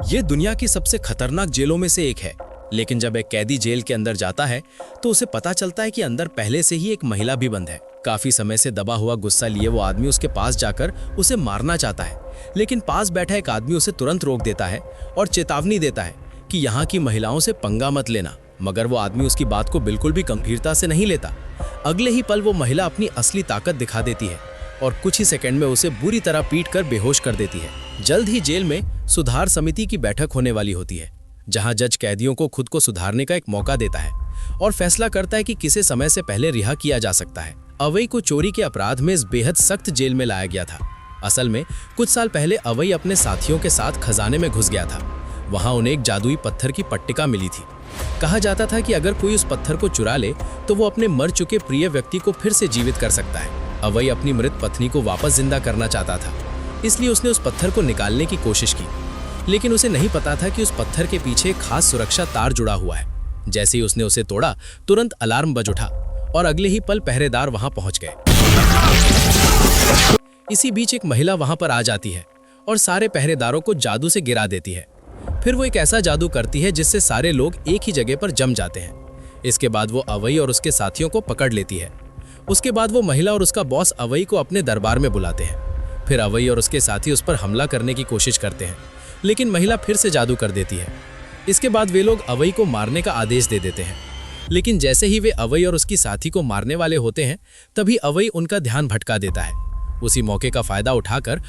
ये दुनिया की सबसे खतरनाक जेलों में से एक है, लेकिन जब एक कैदी जेल के अंदर जाता है तो उसे पता चलता है कि अंदर पहले से ही एक महिला भी बंद है। काफी समय से दबा हुआ गुस्सा लिए वो आदमी उसके पास जाकर उसे मारना चाहता है, लेकिन पास बैठा एक आदमी उसे तुरंत रोक देता है और चेतावनी देता है कि यहाँ की महिलाओं से पंगा मत लेना। मगर वो आदमी उसकी बात को बिल्कुल भी गंभीरता से नहीं लेता। अगले ही पल वो महिला अपनी असली ताकत दिखा देती है और कुछ ही सेकंड में उसे बुरी तरह पीट कर बेहोश कर देती है। जल्द ही जेल में सुधार समिति की बैठक होने वाली होती है, जहां जज कैदियों को खुद को सुधारने का एक मौका देता है और फैसला करता है कि किसे समय से पहले रिहा किया जा सकता है। अवई को चोरी के अपराध में इस बेहद सख्त जेल में लाया गया था। असल में कुछ साल पहले अवई अपने साथियों के साथ खजाने में घुस गया था। वहां उन्हें एक जादुई पत्थर की पट्टिका मिली थी। कहा जाता था कि अगर कोई उस पत्थर को चुरा ले तो वो अपने मर चुके प्रिय व्यक्ति को फिर से जीवित कर सकता है। अवई अपनी मृत पत्नी को वापस जिंदा करना चाहता था, इसलिए उसने उस पत्थर को निकालने की कोशिश की, लेकिन उसे नहीं पता था कि उस पत्थर के पीछे एक खास सुरक्षा तार जुड़ा हुआ है। जैसे ही उसने उसे तोड़ा, तुरंत अलार्म बज उठा और अगले ही पल पहरेदार वहां पहुंच गए। इसी बीच एक महिला वहां पर आ जाती है और सारे पहरेदारों को जादू से गिरा देती है। फिर वो एक ऐसा जादू करती है जिससे सारे लोग एक ही जगह पर जम जाते हैं। इसके बाद वो अवई और उसके साथियों को पकड़ लेती है। उसके बाद वो महिला और उसका बॉस अवई को अपने दरबार में बुलाते हैं। फिर अवई और उसके साथी उस पर हमला करने की कोशिश करते हैं, लेकिन महिला फिर से जादू कर देती है। इसके बाद वे लोग अवई को मारने का आदेश दे देते हैं, लेकिन जैसे ही वे अवई और उसकी साथी को मारने वाले होते हैं, तभी अवई उनका ध्यान भटका देता है। उसी मौके का फायदा उठाकर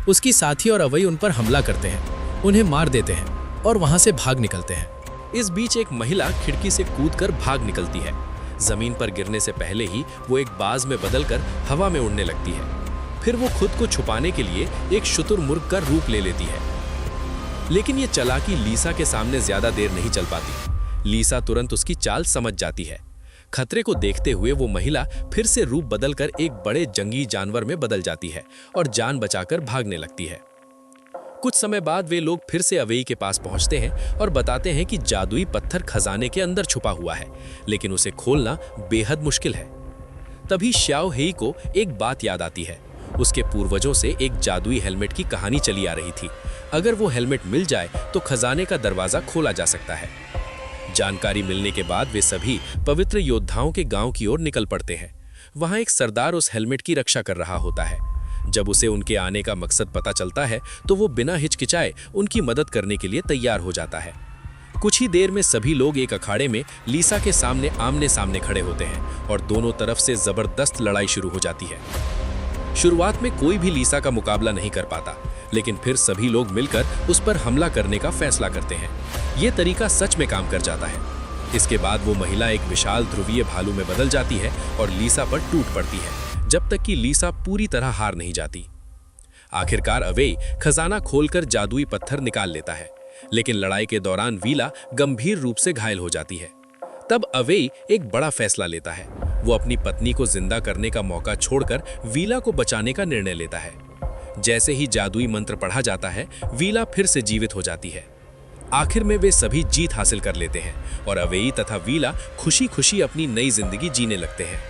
उसकी साथी और अवई उन पर हमला करते हैं, उन्हें मार देते हैं और वहां से भाग निकलते हैं। इस बीच एक महिला खिड़की से कूदकर भाग निकलती है। जमीन पर गिरने से पहले ही वो एक बाज में बदलकर हवा में उड़ने लगती है। फिर वो खुद को छुपाने के लिए एक शुतुरमुर्ग का रूप ले लेती है, लेकिन ये चालाकी लीसा के सामने ज्यादा देर नहीं चल पाती। लीसा तुरंत उसकी चाल समझ जाती है। खतरे को देखते हुए वो महिला फिर से रूप बदलकर एक बड़े जंगली जानवर में बदल जाती है और जान बचाकर भागने लगती है। कुछ समय बाद वे लोग फिर से अवई के पास पहुंचते हैं और बताते हैं कि जादुई पत्थर खजाने के अंदर छुपा हुआ है, लेकिन उसे खोलना बेहद मुश्किल है। तभी श्याओ हेई को एक बात याद आती है। उसके पूर्वजों से एक जादुई हेलमेट की कहानी चली आ रही थी। अगर वो हेलमेट मिल जाए तो खजाने का दरवाजा खोला जा सकता है। जानकारी मिलने के बाद वे सभी पवित्र योद्धाओं के गांव की ओर निकल पड़ते हैं। वहां एक सरदार उस हेलमेट की रक्षा कर रहा होता है। जब उसे उनके आने का मकसद पता चलता है तो वो बिना हिचकिचाए उनकी मदद करने के लिए तैयार हो जाता है। कुछ ही देर में सभी लोग एक अखाड़े में लीसा के सामने आमने सामने खड़े होते हैं और दोनों तरफ से जबरदस्त लड़ाई शुरू हो जाती है। शुरुआत में कोई भी लीसा का मुकाबला नहीं कर पाता, लेकिन फिर सभी लोग मिलकर उस पर हमला करने का फैसला करते हैं। ये तरीका सच में काम कर जाता है। इसके बाद वो महिला एक विशाल ध्रुवीय भालू में बदल जाती है और लीसा पर टूट पड़ती है, जब तक कि लीसा पूरी तरह हार नहीं जाती। आखिरकार अवई खजाना खोलकर जादुई पत्थर निकाल लेता है, लेकिन लड़ाई के दौरान वीला गंभीर रूप से घायल हो जाती है। तब अवई एक बड़ा फैसला लेता है। वो अपनी पत्नी को जिंदा करने का मौका छोड़कर वीला को बचाने का निर्णय लेता है। जैसे ही जादुई मंत्र पढ़ा जाता है, वीला फिर से जीवित हो जाती है। आखिर में वे सभी जीत हासिल कर लेते हैं और अवई तथा वीला खुशी खुशी अपनी नई जिंदगी जीने लगते हैं।